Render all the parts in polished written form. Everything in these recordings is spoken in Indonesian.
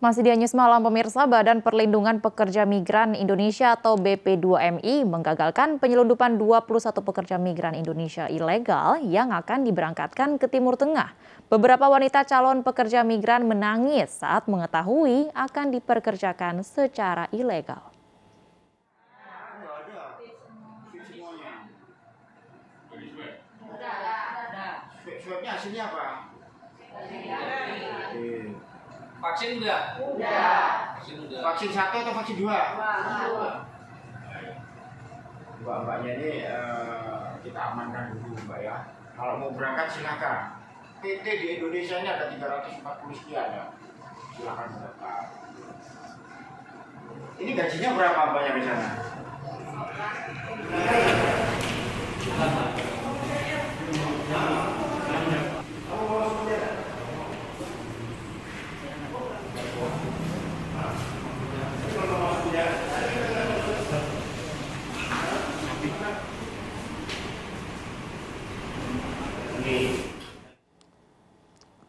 Masih di News Malam pemirsa, Badan Perlindungan Pekerja Migran Indonesia atau BP2MI menggagalkan penyelundupan 21 pekerja migran Indonesia ilegal yang akan diberangkatkan ke Timur Tengah. Beberapa wanita calon pekerja migran menangis saat mengetahui akan diperkerjakan secara ilegal. Swabnya hasilnya apa? Vaksin udah? Vaksin 1 atau vaksin 2? Mbak-mbaknya ini kita amankan dulu Mbak ya. Kalau mau berangkat silakan. PT di Indonesia ini ada 340 sekian ya. Silakan mendaftar. Ini gajinya berapa Mbaknya di sana?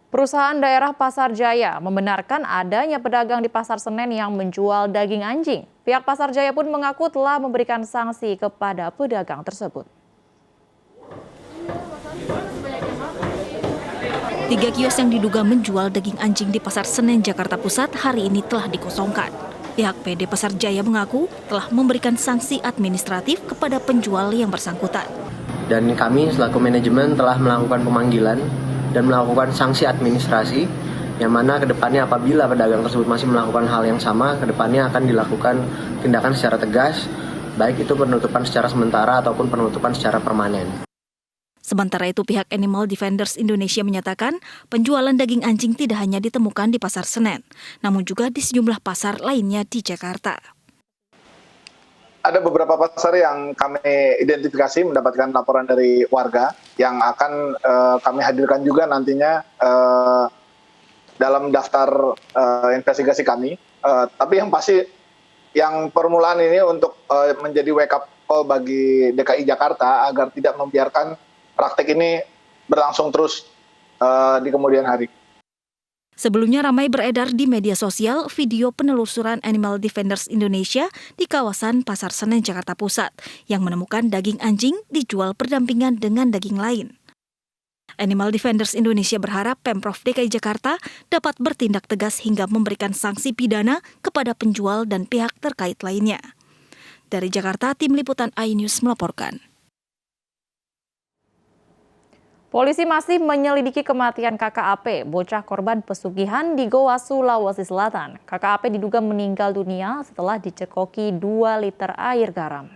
Perusahaan daerah Pasar Jaya membenarkan adanya pedagang di Pasar Senen yang menjual daging anjing. Pihak Pasar Jaya pun mengaku telah memberikan sanksi kepada pedagang tersebut. 3 kios yang diduga menjual daging anjing di Pasar Senen, Jakarta Pusat hari ini telah dikosongkan. Pihak PD Pasar Jaya mengaku telah memberikan sanksi administratif kepada penjual yang bersangkutan. Dan kami selaku manajemen telah melakukan pemanggilan dan melakukan sanksi administrasi yang mana kedepannya apabila pedagang tersebut masih melakukan hal yang sama, kedepannya akan dilakukan tindakan secara tegas, baik itu penutupan secara sementara ataupun penutupan secara permanen. Sementara itu pihak Animal Defenders Indonesia menyatakan penjualan daging anjing tidak hanya ditemukan di Pasar Senen, namun juga di sejumlah pasar lainnya di Jakarta. Ada beberapa pasar yang kami identifikasi mendapatkan laporan dari warga yang akan kami hadirkan juga nantinya dalam daftar investigasi kami. Tapi yang pasti yang permulaan ini untuk menjadi wake up call bagi DKI Jakarta agar tidak membiarkan praktek ini berlangsung terus di kemudian hari. Sebelumnya ramai beredar di media sosial video penelusuran Animal Defenders Indonesia di kawasan Pasar Senen, Jakarta Pusat yang menemukan daging anjing dijual berdampingan dengan daging lain. Animal Defenders Indonesia berharap Pemprov DKI Jakarta dapat bertindak tegas hingga memberikan sanksi pidana kepada penjual dan pihak terkait lainnya. Dari Jakarta, Tim Liputan iNews melaporkan. Polisi masih menyelidiki kematian KKAP, bocah korban pesugihan di Goa, Sulawesi Selatan. KKAP diduga meninggal dunia setelah dicekoki 2 liter air garam.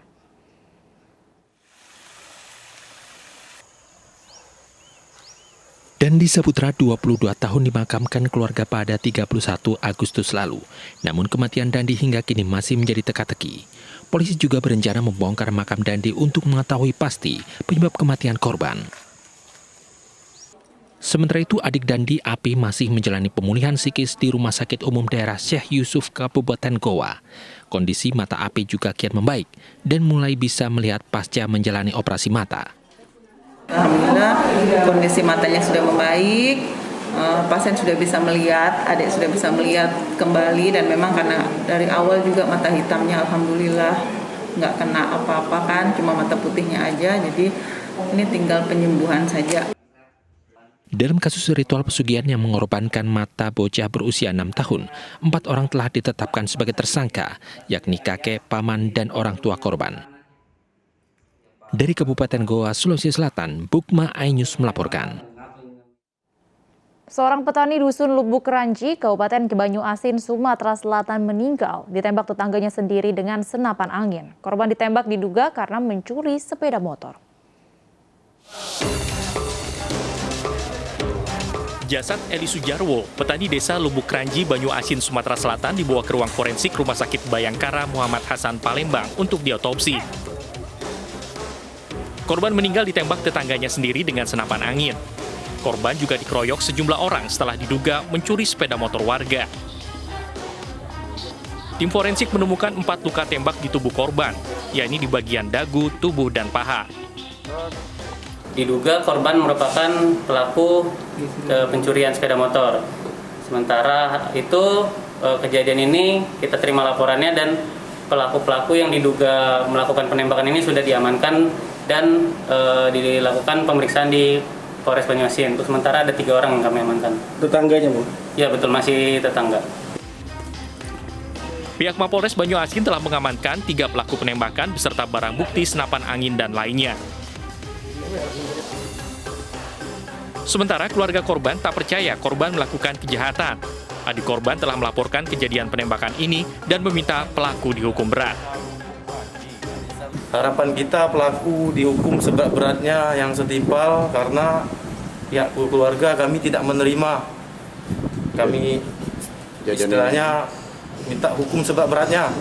Dandi Saputra, 22 tahun, dimakamkan keluarga pada 31 Agustus lalu. Namun kematian Dandi hingga kini masih menjadi teka-teki. Polisi juga berencana membongkar makam Dandi untuk mengetahui pasti penyebab kematian korban. Sementara itu, adik Dandi, Api, masih menjalani pemulihan psikis di Rumah Sakit Umum Daerah Syekh Yusuf, Kabupaten Goa. Kondisi mata Api juga kian membaik dan mulai bisa melihat pasca menjalani operasi mata. Alhamdulillah kondisi matanya sudah membaik, pasien sudah bisa melihat, adik sudah bisa melihat kembali, dan memang karena dari awal juga mata hitamnya alhamdulillah nggak kena apa-apa kan, cuma mata putihnya aja, jadi ini tinggal penyembuhan saja. Dalam kasus ritual pesugihan yang mengorbankan mata bocah berusia 6 tahun, 4 orang telah ditetapkan sebagai tersangka, yakni kakek, paman, dan orang tua korban. Dari Kabupaten Goa, Sulawesi Selatan, Bukma iNews melaporkan. Seorang petani dusun Lubuk Ranji, Kabupaten Banyuasin, Sumatera Selatan meninggal ditembak tetangganya sendiri dengan senapan angin. Korban ditembak diduga karena mencuri sepeda motor. Jasad Eli Sujarwo, petani desa Lubuk Ranji, Banyuasin, Sumatera Selatan, dibawa ke ruang forensik Rumah Sakit Bayangkara Muhammad Hasan Palembang untuk diotopsi. Korban meninggal ditembak tetangganya sendiri dengan senapan angin. Korban juga dikeroyok sejumlah orang setelah diduga mencuri sepeda motor warga. Tim forensik menemukan 4 luka tembak di tubuh korban, yakni di bagian dagu, tubuh, dan paha. Diduga korban merupakan pelaku pencurian sepeda motor. Sementara itu kejadian ini kita terima laporannya dan pelaku-pelaku yang diduga melakukan penembakan ini sudah diamankan dan dilakukan pemeriksaan di Polres Banyuasin. Untuk sementara ada 3 orang yang kami amankan. Tetangganya, Bu? Ya betul, masih tetangga. Pihak Mapolres Banyuasin telah mengamankan 3 pelaku penembakan beserta barang bukti senapan angin dan lainnya. Sementara keluarga korban tak percaya korban melakukan kejahatan. Adik korban telah melaporkan kejadian penembakan ini dan meminta pelaku dihukum berat. Harapan kita pelaku dihukum seberat-beratnya yang setimpal karena pihak keluarga kami tidak menerima. Kami istilahnya minta hukum seberat-beratnya.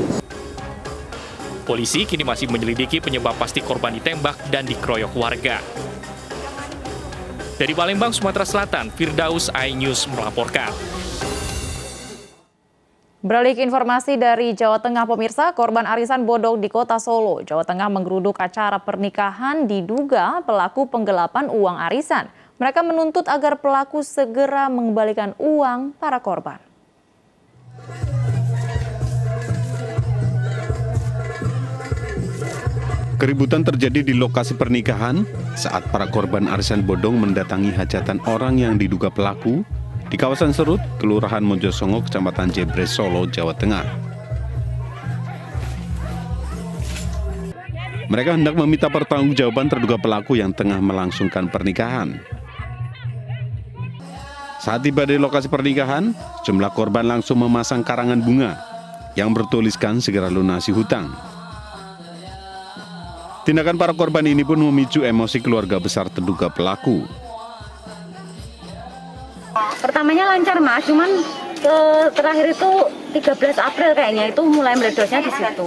Polisi kini masih menyelidiki penyebab pasti korban ditembak dan dikeroyok warga. Dari Palembang, Sumatera Selatan, Firdaus iNews melaporkan. Beralih ke informasi dari Jawa Tengah, pemirsa, korban arisan bodong di Kota Solo, Jawa Tengah menggeruduk acara pernikahan diduga pelaku penggelapan uang arisan. Mereka menuntut agar pelaku segera mengembalikan uang para korban. Keributan terjadi di lokasi pernikahan saat para korban arisan bodong mendatangi hajatan orang yang diduga pelaku di kawasan Serut, Kelurahan Mojosongo, Kecamatan Jebres, Solo, Jawa Tengah. Mereka hendak meminta pertanggungjawaban terduga pelaku yang tengah melangsungkan pernikahan. Saat tiba di lokasi pernikahan, jumlah korban langsung memasang karangan bunga yang bertuliskan segera lunasi hutang. Tindakan para korban ini pun memicu emosi keluarga besar terduga pelaku. Pertamanya lancar, Mas, cuman terakhir itu 13 April kayaknya itu mulai meledosnya di situ.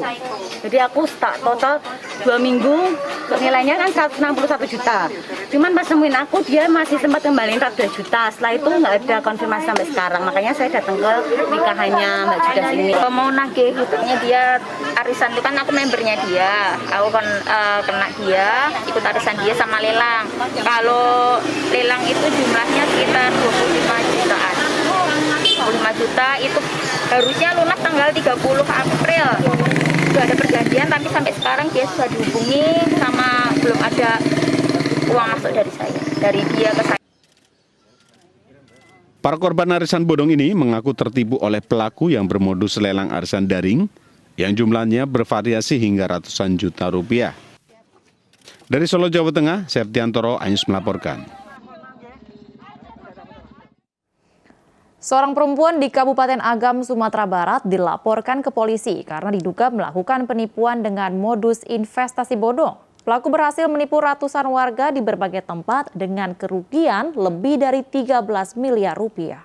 Jadi aku stuck total 2 minggu, nilainya kan 161 juta. Cuman pas nemuin aku dia masih sempat kembaliin 14 juta. Setelah itu nggak ada konfirmasi sampai sekarang. Makanya saya datang ke nikahannya Mbak Judas ini. Mau nagih hutangnya dia, arisan itu kan aku membernya dia. Aku kan kena dia, ikut arisan dia sama lelang. Kalau lelang itu jumlahnya sekitar 25 jutaan. 25 juta itu harusnya lunas tanggal 30 April. Sudah ada perjanjian tapi sampai sekarang dia sudah dihubungi sama belum ada uang masuk dari saya, dari dia ke saya. Para korban arisan bodong ini mengaku tertipu oleh pelaku yang bermodus lelang arisan daring yang jumlahnya bervariasi hingga ratusan juta rupiah. Dari Solo, Jawa Tengah, Septiantoro iNews melaporkan. Seorang perempuan di Kabupaten Agam, Sumatera Barat dilaporkan ke polisi karena diduga melakukan penipuan dengan modus investasi bodong. Pelaku berhasil menipu ratusan warga di berbagai tempat dengan kerugian lebih dari 13 miliar rupiah.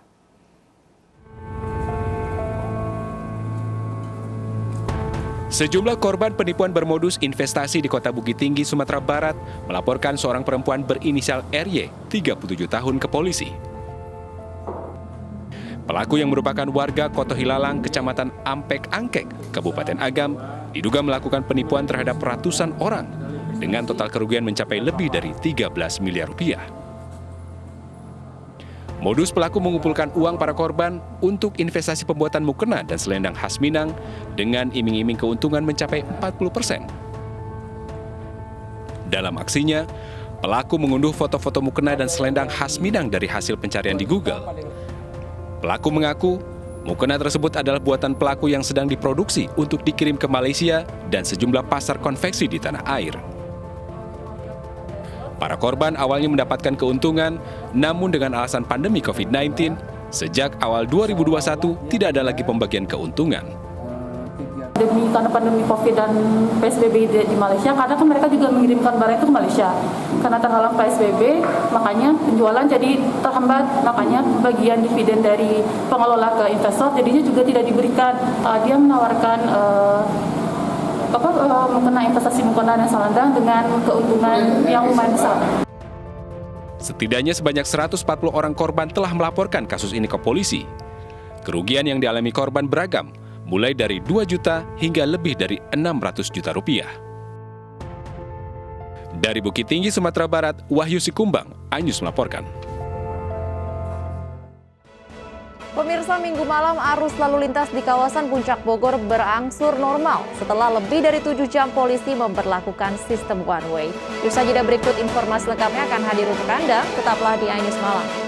Sejumlah korban penipuan bermodus investasi di Kota Bukit Tinggi, Sumatera Barat melaporkan seorang perempuan berinisial RY, 37 tahun ke polisi. Pelaku yang merupakan warga Koto Hilalang, Kecamatan Ampek Angkek, Kabupaten Agam, diduga melakukan penipuan terhadap ratusan orang dengan total kerugian mencapai lebih dari 13 miliar rupiah. Modus pelaku mengumpulkan uang para korban untuk investasi pembuatan mukena dan selendang khas Minang dengan iming-iming keuntungan mencapai 40%. Dalam aksinya, pelaku mengunduh foto-foto mukena dan selendang khas Minang dari hasil pencarian di Google. Pelaku mengaku mukena tersebut adalah buatan pelaku yang sedang diproduksi untuk dikirim ke Malaysia dan sejumlah pasar konveksi di tanah air. Para korban awalnya mendapatkan keuntungan, namun dengan alasan pandemi COVID-19, sejak awal 2021 tidak ada lagi pembagian keuntungan. Karena pandemi COVID dan PSBB di Malaysia, karena kan mereka juga mengirimkan barang itu ke Malaysia. Karena terhalang PSBB, makanya penjualan jadi terhambat, makanya bagian dividen dari pengelola ke investor jadinya juga tidak diberikan. Dia menawarkan mukena investasi mukena dan selendang dengan keuntungan yang lumayan besar. Setidaknya sebanyak 140 orang korban telah melaporkan kasus ini ke polisi. Kerugian yang dialami korban beragam, mulai dari 2 juta hingga lebih dari 600 juta rupiah. Dari Bukit Tinggi, Sumatera Barat, Wahyu Sikumbang, iNews melaporkan. Pemirsa, Minggu malam arus lalu lintas di kawasan Puncak Bogor berangsur normal setelah lebih dari 7 jam polisi memberlakukan sistem one way. Usai jeda berikut informasi lengkapnya akan hadir untuk Anda, tetaplah di iNews Malam.